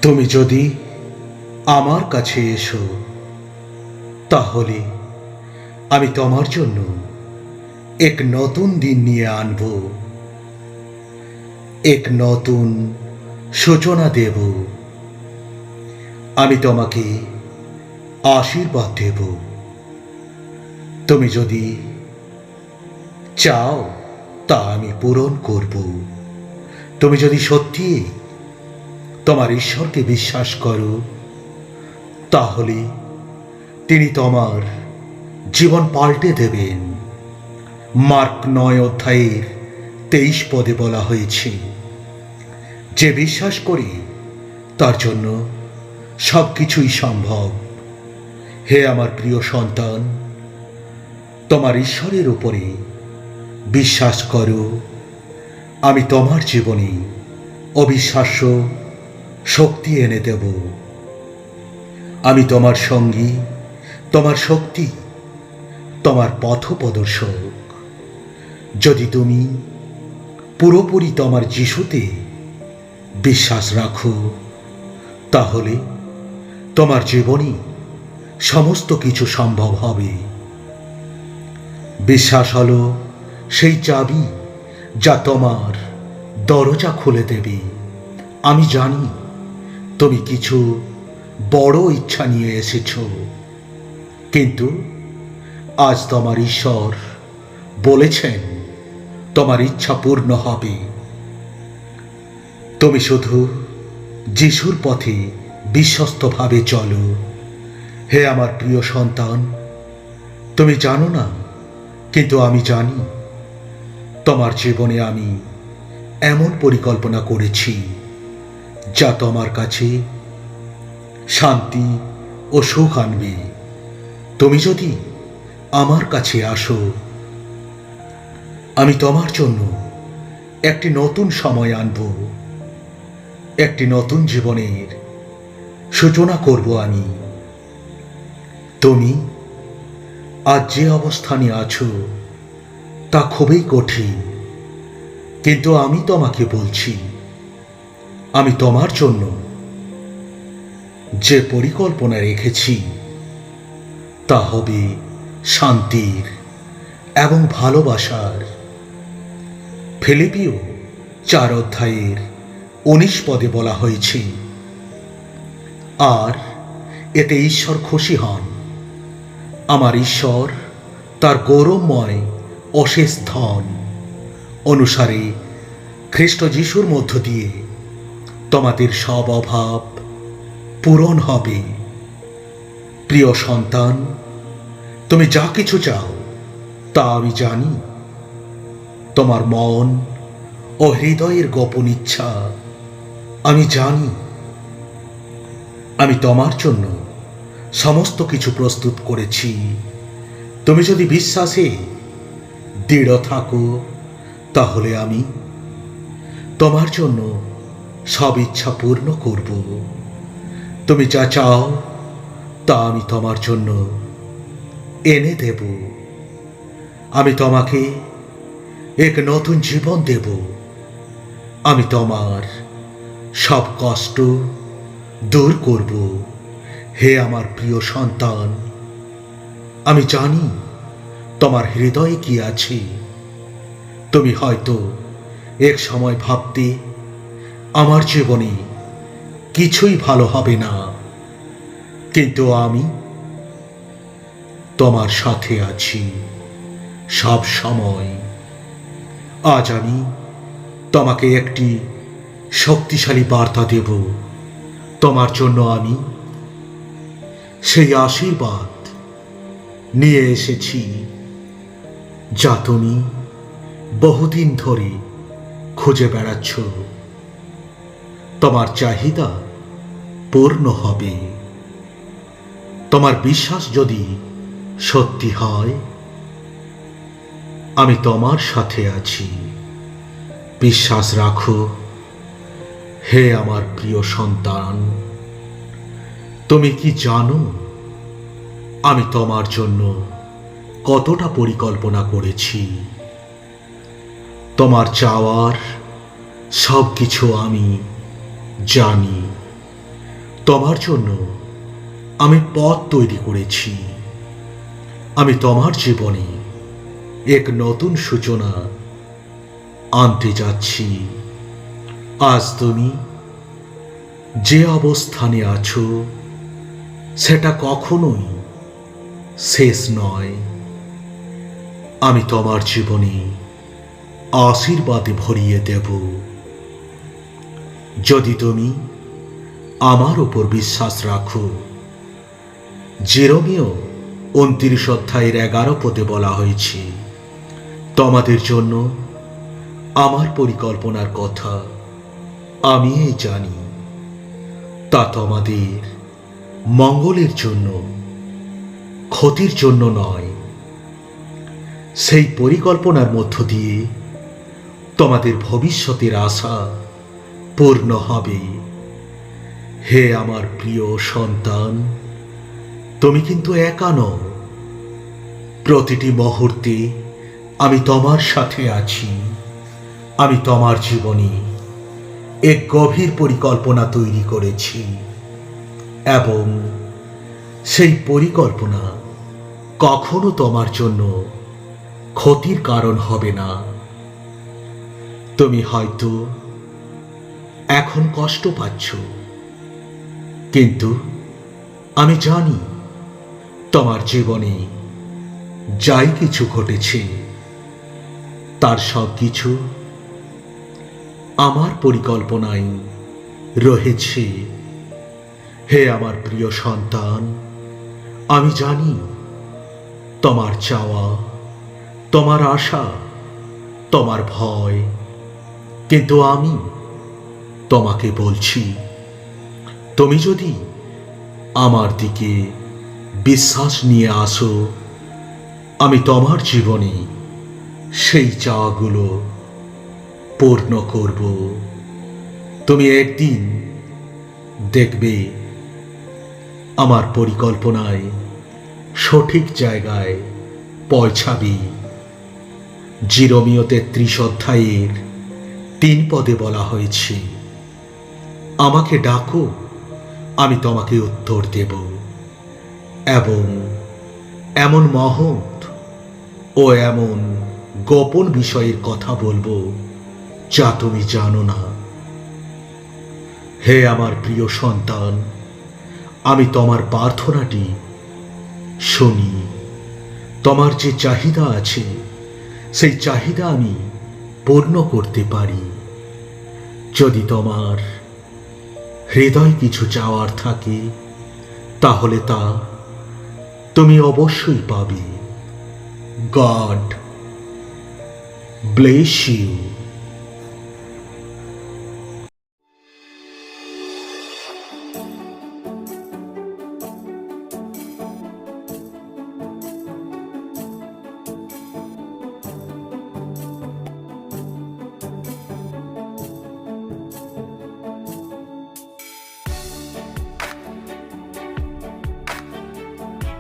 তুমি যদি আমার কাছে এসো, তাহলে আমি তোমার জন্য এক নতুন দিন নিয়ে আনব, এক নতুন সূচনা দেব। আমি তোমাকে আশীর্বাদ দেব। তুমি যদি চাও তা আমি পূরণ করব। তুমি যদি সত্যি তোমার ঈশ্বরকে বিশ্বাস করো, তাহলে তিনি তোমার জীবন পাল্টে দেবেন। মার্ক 9 অধ্যায়ের 23 পদে বলা হয়েছে, যে বিশ্বাস করে তার জন্য সব কিছুই সম্ভব। হে আমার প্রিয় সন্তান, তোমার ঈশ্বরের উপরে বিশ্বাস করো। আমি তোমার জীবনে অবিশ্বাস্য শক্তি এনে দেব। আমি তোমার সঙ্গী, তোমার শক্তি, তোমার পথপ্রদর্শক। যদি তুমি পুরোপুরি তোমার যিশুতে বিশ্বাস রাখো, তাহলে তোমার জীবনে সমস্ত কিছু সম্ভব হবে। বিশ্বাস হলো সেই চাবি যা তোমার দরজা খুলে দেবে। আমি জানি তুমি কিছু বড় ইচ্ছা নিয়ে এসেছ, কিন্তু আজ তোমার ঈশ্বর বলেছেন তোমার ইচ্ছা পূর্ণ হবে। তুমি শুধু যিশুর পথে বিশ্বস্তভাবে চলো। হে আমার প্রিয় সন্তান, তুমি জানো না, কিন্তু আমি জানি তোমার জীবনে আমি এমন পরিকল্পনা করেছি যা তোমার কাছে শান্তি ও সুখ আনবে। তুমি যদি আমার কাছে আসো, আমি তোমার জন্য একটি নতুন সময় আনব, একটি নতুন জীবনের সূচনা করব আমি। তুমি আজ যে অবস্থানে আছো তা খুবই কঠিন, কিন্তু আমি তোমাকে বলছি, আমি তোমার জন্য যে পরিকল্পনা রেখেছি তা হবে শান্তির এবং ভালোবাসার। ফিলিপিও 4 অধ্যায়ের 19 পদে বলা হয়েছে, আর এতে ঈশ্বর খুশি হন। আমার ঈশ্বর তার গৌরবময় অশেষ ধন অনুসারে খ্রিস্ট যিশুর মধ্য দিয়ে তোমাদের সব অভাব পূরণ হবে। প্রিয় সন্তান, তুমি যা কিছু চাও তা আমি জানি। তোমার মন ও হৃদয়ের গোপন ইচ্ছা আমি জানি। আমি তোমার জন্য সমস্ত কিছু প্রস্তুত করেছি। তুমি যদি বিশ্বাসে দৃঢ় থাকো, তাহলে আমি তোমার জন্য সব ইচ্ছা পূর্ণ করব। তুমি যা চাও তা আমি তোমার জন্য এনে দেব। আমি তোমাকে এক নতুন জীবন দেব। আমি তোমার সব কষ্ট দূর করব। হে আমার প্রিয় সন্তান, আমি জানি তোমার হৃদয়ে কি আছে। তুমি হয়তো এক সময় ভাবতে, আমার জীবনে কিছুই ভালো হবে না, কিন্তু আমি তোমার সাথে আছি সব সময়। আজ আমি তোমাকে একটি শক্তিশালী বার্তা দেব। তোমার জন্য আমি সেই আশীর্বাদ নিয়ে এসেছি যা তুমি বহুদিন ধরে খুঁজে বেড়াচ্ছ। তোমার চাহিদা পূর্ণ হবে। তোমার বিশ্বাস যদি সত্যি হয়, আমি তোমার সাথে আছি। বিশ্বাস রাখো। হে আমার প্রিয় সন্তান, তুমি কি জানো আমি তোমার জন্য কতটা পরিকল্পনা করেছি? তোমার চাওয়ার সব কিছু আমি জানি। তোমার জন্য আমি পথ তৈরি করেছি। আমি তোমার জীবনে এক নতুন সূচনা আনতে যাচ্ছি। আজ তুমি যে অবস্থানে আছো সেটা কখনোই শেষ নয়। আমি তোমার জীবনে আশীর্বাদে ভরিয়ে দেব। যদি তুমি আমার উপর বিশ্বাস রাখো। জেরমীয় 29 অধ্যায়ের 11 পদে বলা হয়েছে, তোমাদের জন্য আমার পরিকল্পনার কথা আমি জানি, তা তোমাদের মঙ্গলের জন্য, ক্ষতির জন্য নয়। সেই পরিকল্পনার মধ্য দিয়ে তোমাদের ভবিষ্যতের আশা পূর্ণ হবে। হে আমার প্রিয় সন্তান, তুমি কিন্তু একা নও। প্রতিটি মুহূর্তে আমি তোমার সাথে আছি। আমি তোমার জীবনে এক গভীর পরিকল্পনা তৈরি করেছি এবং সেই পরিকল্পনা কখনো তোমার জন্য ক্ষতির কারণ হবে না। তুমি হয়তো এখন কষ্ট পাচ্ছ, কিন্তু আমি জানি তোমার জীবনে যাই কিছু ঘটেছে তার সব কিছু আমার পরিকল্পনায় রয়েছে। হে আমার প্রিয় সন্তান, আমি জানি তোমার চাওয়া, তোমার আশা, তোমার ভয়, কিন্তু আমি তোমাকে বলছি, তুমি যদি আমার দিকে বিশ্বাস নিয়ে আসো, আমি তোমার জীবনে সেই চাওয়াগুলো পূর্ণ করব। তুমি একদিন দেখবে আমার পরিকল্পনায় সঠিক জায়গায় পৌঁছাবে। জেরমীয় 33 অধ্যায়ের 3 পদে বলা হয়েছে, আমাকে ডাকো, আমি তোমাকে উত্তর দেব এবং এমন মহৎ ও এমন গোপন বিষয়ের কথা বলবো যা তুমি জানো না। হে আমার প্রিয় সন্তান, আমি তোমার প্রার্থনাটি শুনি। তোমার যে চাহিদা আছে সেই চাহিদা আমি পূর্ণ করতে পারি। যদি তোমার হৃদয় কিছু চাওয়ার থাকে তাহলে তা তুমি অবশ্যই পাবে। God bless you.